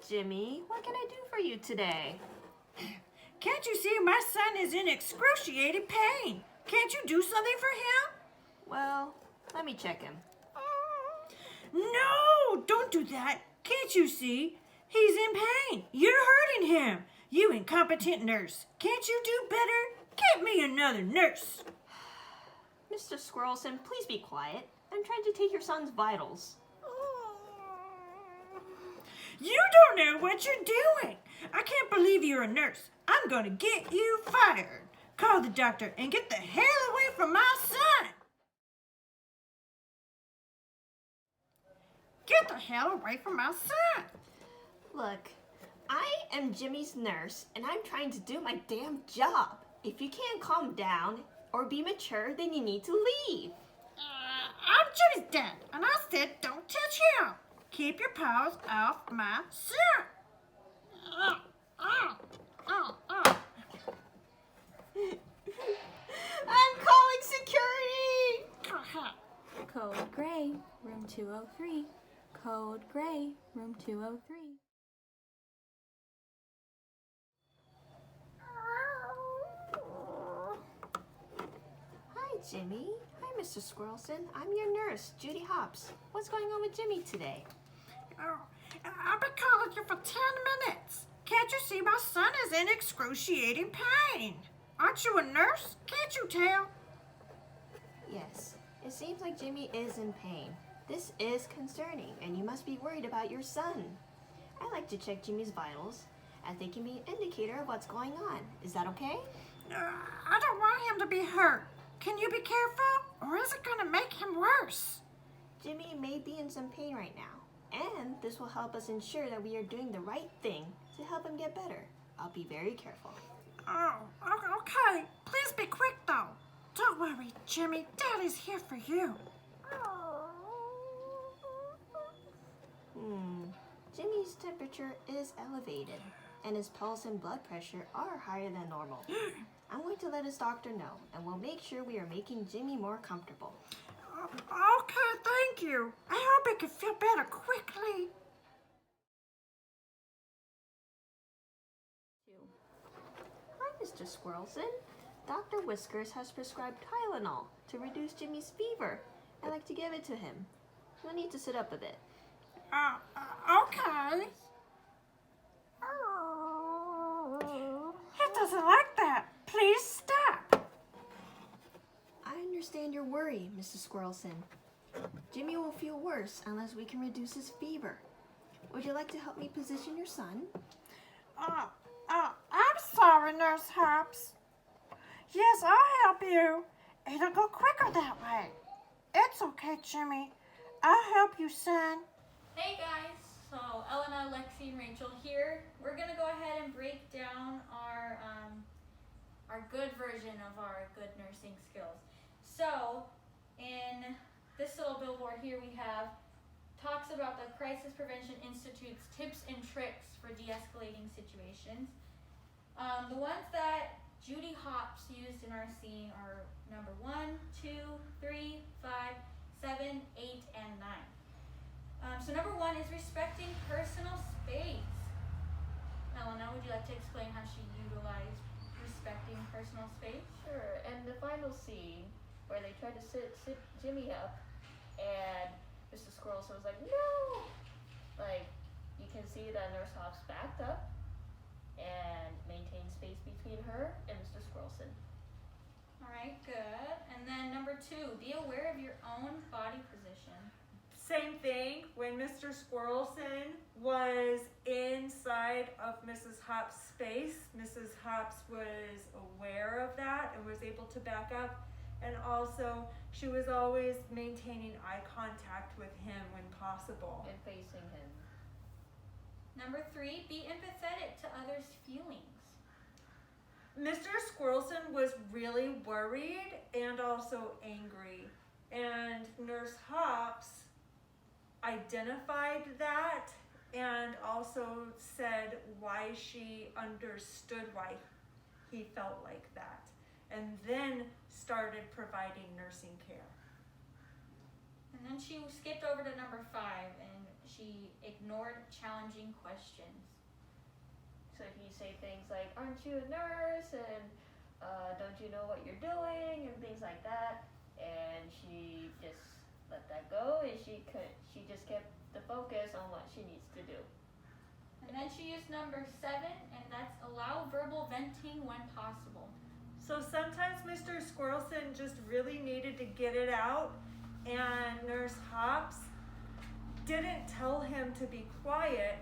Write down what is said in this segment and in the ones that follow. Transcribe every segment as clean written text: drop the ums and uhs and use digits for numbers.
Jimmy. What can I do for you today? Can't you see my son is in excruciating pain? Can't you do something for him? Well, let me check him. No, don't do that. Can't you see? He's in pain. You're hurting him. You incompetent nurse. Can't you do better? Get me another nurse. Mr. Squirrelson, please be quiet. I'm trying to take your son's vitals. You don't know what you're doing. I can't believe you're a nurse. I'm going to get you fired. Call the doctor and get the hell away from my son. Get the hell away from my son. Look, I am Jimmy's nurse, and I'm trying to do my damn job. If you can't calm down or be mature, then you need to leave. I'm Jimmy's dad, and I said don't touch him. Keep your paws off my son. I'm calling security! Code Gray, room 203. Code Gray, room 203. Hi, Jimmy. Hi, Mr. Squirrelson. I'm your nurse, Judy Hops. What's going on with Jimmy today? Oh, I've been calling you for 10 minutes. Can't you see my son is in excruciating pain? Aren't you a nurse? Can't you tell? Yes, it seems like Jimmy is in pain. This is concerning, and you must be worried about your son. I like to check Jimmy's vitals, as they can be an indicator of what's going on. Is that okay? I don't want him to be hurt. Can you be careful, or is it going to make him worse? Jimmy may be in some pain right now, and this will help us ensure that we are doing the right thing to help him get better. I'll be very careful. Oh, okay. Please be quick, though. Don't worry, Jimmy. Daddy's here for you. Jimmy's temperature is elevated, and his pulse and blood pressure are higher than normal. I'm going to let his doctor know, and we'll make sure we are making Jimmy more comfortable. Okay, thank you. I hope he can feel better quickly. Hi, Mr. Squirrelson. Dr. Whiskers has prescribed Tylenol to reduce Jimmy's fever. I'd like to give it to him. You'll need to sit up a bit. Okay. He doesn't like that. Please stop. I understand your worry, Mrs. Squirrelson. Jimmy will feel worse unless we can reduce his fever. Would you like to help me position your son? I'm sorry, Nurse Hops. Yes, I'll help you. It'll go quicker that way. It's okay, Jimmy. I'll help you, son. Hey guys, so Elena, Lexi, and Rachel here. We're gonna go ahead and break down our good version of our good nursing skills. So in this little billboard here we have talks about the Crisis Prevention Institute's tips and tricks for de-escalating situations. The ones that Judy Hops used in our scene are number 1, 2, 3, 5, 7, 8, and 9. So number 1 is respecting personal space. Elena, would you like to explain how she utilized respecting personal space? Sure, and the final scene where they tried to sit Jimmy up and Mr. Squirrelson was like, no! Like, you can see that Nurse Hops backed up and maintained space between her and Mr. Squirrelson. Alright, good. And then number 2, be aware of your own body position. Same thing, when Mr. Squirrelson was inside of Mrs. Hops' space, Mrs. Hops was aware of that and was able to back up. And also, she was always maintaining eye contact with him when possible. And facing him. Number 3, be empathetic to others' feelings. Mr. Squirrelson was really worried and also angry. And Nurse Hops identified that and also said why she understood why he felt like that, and then started providing nursing care. And then she skipped over to number 5, and she ignored challenging questions. So he'd say things like, "Aren't you a nurse?" and "Don't you know what you're doing?" and things like that. And she just let that go, and she just kept the focus on what she needs to do. And then she used number 7, and that's allow verbal venting when possible. So sometimes Mr. Squirrelson just really needed to get it out, and Nurse Hops didn't tell him to be quiet.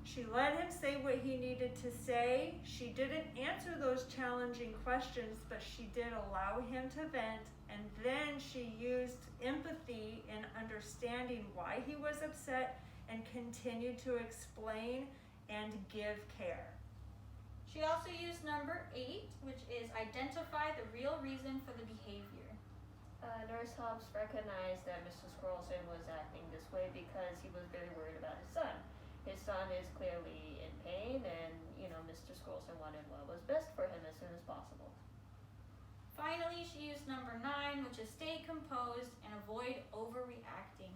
She let him say what he needed to say. She didn't answer those challenging questions, but she did allow him to vent, and then she used empathy in understanding why he was upset and continued to explain and give care. She also used number 8, which is identify the real reason for the behavior. Nurse Hobbs recognized that Mr. Squirrelson was acting this way because he was very worried about his son. His son is clearly in pain, and Mr. Squirrelson wanted what was best for him as soon as possible. Finally, she used number 9, which is stay composed and avoid overreacting.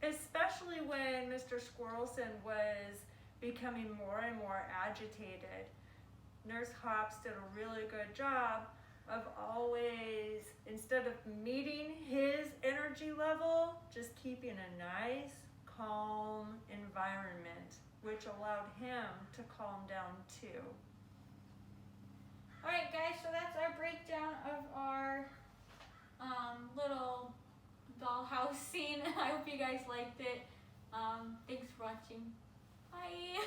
Especially when Mr. Squirrelson was becoming more and more agitated. Nurse Hops did a really good job of always, instead of meeting his energy level, just keeping a nice, calm environment, which allowed him to calm down too. Alright guys, so that's our breakdown of our little dollhouse scene. I hope you guys liked it. Thanks for watching. Bye!